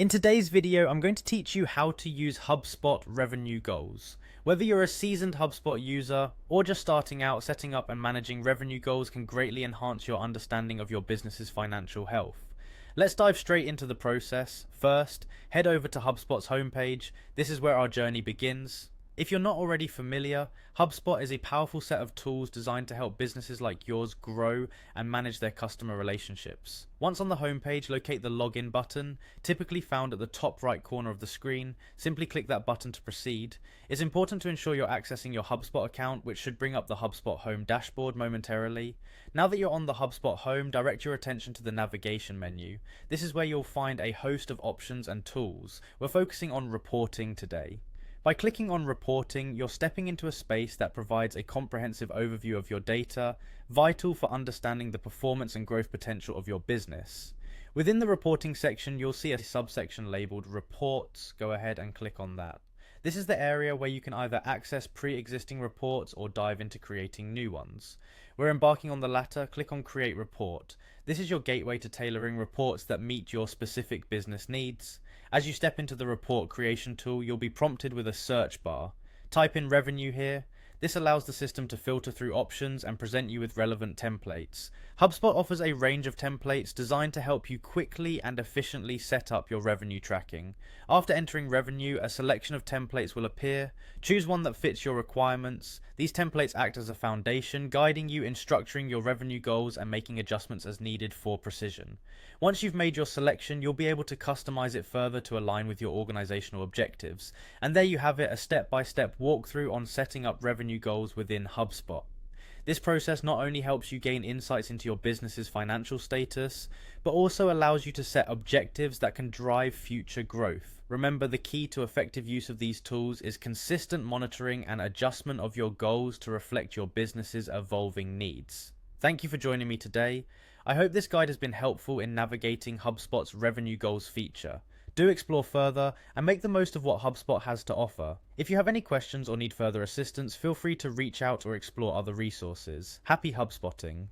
In today's video, I'm going to teach you how to use HubSpot revenue goals. Whether you're a seasoned HubSpot user or just starting out, setting up and managing revenue goals can greatly enhance your understanding of your business's financial health. Let's dive straight into the process. First, head over to HubSpot's homepage. This is where our journey begins. If you're not already familiar, HubSpot is a powerful set of tools designed to help businesses like yours grow and manage their customer relationships. Once on the homepage, locate the login button, typically found at the top right corner of the screen. Simply click that button to proceed. It's important to ensure you're accessing your HubSpot account, which should bring up the HubSpot home dashboard momentarily. Now that you're on the HubSpot home, direct your attention to the navigation menu. This is where you'll find a host of options and tools. We're focusing on reporting today. By clicking on reporting, you're stepping into a space that provides a comprehensive overview of your data, vital for understanding the performance and growth potential of your business. Within the reporting section, you'll see a subsection labeled Reports. Go ahead and click on that. This is the area where you can either access pre-existing reports or dive into creating new ones. We're embarking on the latter. Click on Create Report. This is your gateway to tailoring reports that meet your specific business needs. As you step into the report creation tool, you'll be prompted with a search bar. Type in revenue here. This allows the system to filter through options and present you with relevant templates. HubSpot offers a range of templates designed to help you quickly and efficiently set up your revenue tracking. After entering revenue, a selection of templates will appear. Choose one that fits your requirements. These templates act as a foundation, guiding you in structuring your revenue goals and making adjustments as needed for precision. Once you've made your selection, you'll be able to customize it further to align with your organizational objectives. And there you have it, a step-by-step walkthrough on setting up revenue goals within HubSpot. This process not only helps you gain insights into your business's financial status, but also allows you to set objectives that can drive future growth. Remember, the key to effective use of these tools is consistent monitoring and adjustment of your goals to reflect your business's evolving needs. Thank you for joining me today. I hope this guide has been helpful in navigating HubSpot's revenue goals feature. Do explore further and make the most of what HubSpot has to offer. If you have any questions or need further assistance, feel free to reach out or explore other resources. Happy HubSpotting!